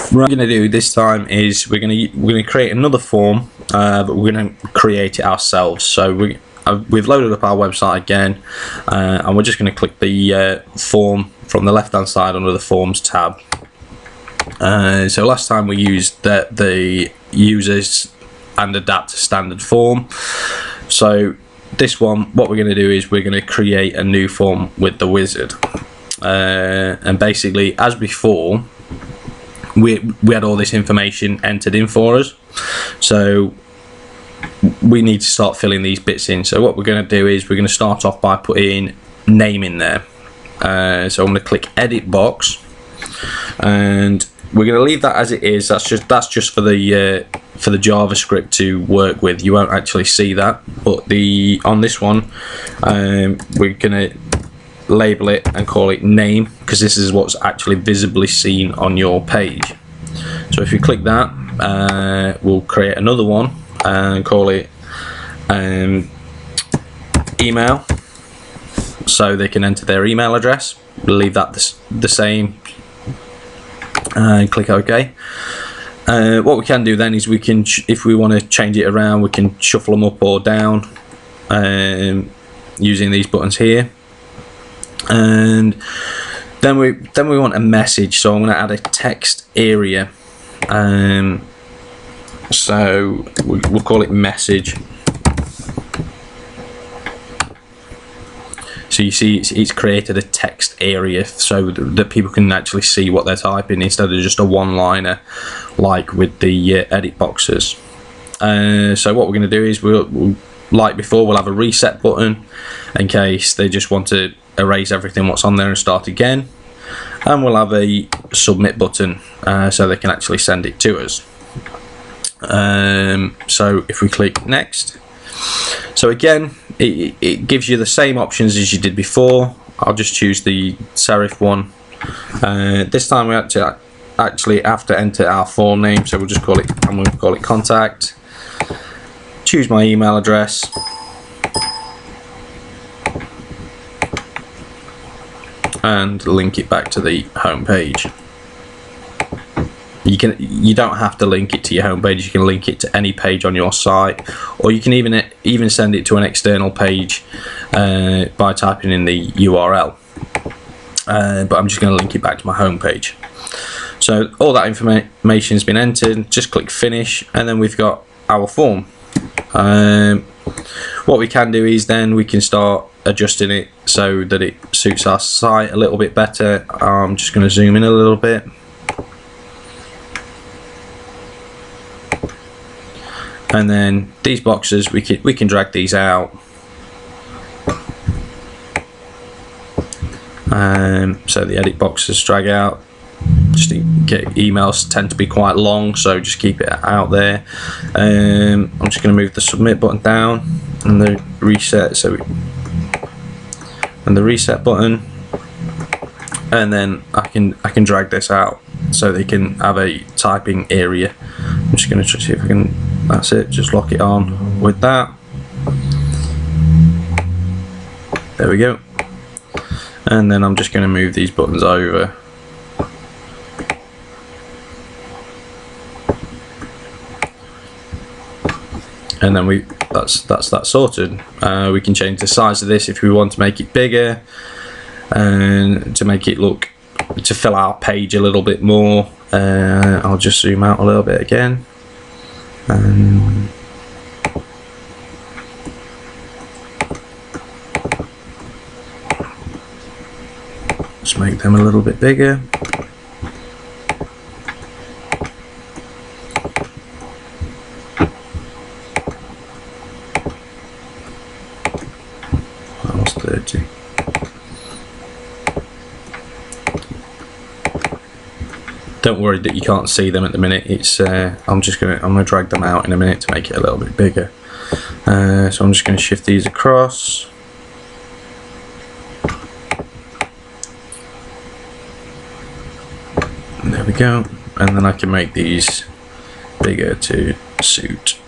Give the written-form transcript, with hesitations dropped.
What we're going to do this time is we're going to create another form, but we're going to create it ourselves. So we've loaded up our website again, and we're just going to click the form from the left hand side under the Forms tab. So last time we used the users and adapt to standard form. So this one, what we're going to do is we're going to create a new form with the wizard, and basically, as before, we had all this information entered in for us, so we need to start filling these bits in. So what we're going to do is we're going to start off by putting name in there. So I'm going to click edit box, and we're going to leave that as it is. That's just for the JavaScript to work with. You won't actually see that, but on this one, we're going to label it and call it name, because this is what's actually visibly seen on your page. So if you click that, we'll create another one and call it email, so they can enter their email address. We'll leave that the same, and click OK. What we can do then is we can, if we want to change it around, we can shuffle them up or down using these buttons here. And then we want a message, so I'm going to add a text area, so we'll call it message. So you see it's created a text area so that people can actually see what they're typing instead of just a one-liner like with the edit boxes. So what we're going to do is we'll like before, we'll have a reset button in case they just want to erase everything what's on there and start again, and we'll have a submit button so they can actually send it to us. So if we click next, so again it gives you the same options as you did before. I'll just choose the serif one. This time we actually have to enter our form name, so we'll just call it, I'm going to call it contact. Choose my email address, and link it back to the home page. You don't have to link it to your home page. You can link it to any page on your site, or you can even send it to an external page by typing in the URL. But I'm just going to link it back to my home page. So all that information has been entered. Just click finish, and then we've got our form. What we can do is then we can start adjusting it so that it suits our site a little bit better. I'm just going to zoom in a little bit. And then these boxes, we can drag these out. So the edit boxes drag out. Just emails tend to be quite long, so just keep it out there. I'm just going to move the submit button down and the reset, and the reset button, and then I can drag this out so they can have a typing area. I'm just going to see if I can. That's it. Just lock it on with that. There we go. And then I'm just going to move these buttons over. And then that's that sorted. We can change the size of this if we want to make it bigger, and to make it to fill our page a little bit more. I'll just zoom out a little bit again. Just make them a little bit bigger. Almost 30. Don't worry that you can't see them at the minute. It's I'm gonna drag them out in a minute to make it a little bit bigger. So I'm just going to shift these across. And there we go. And then I can make these bigger to suit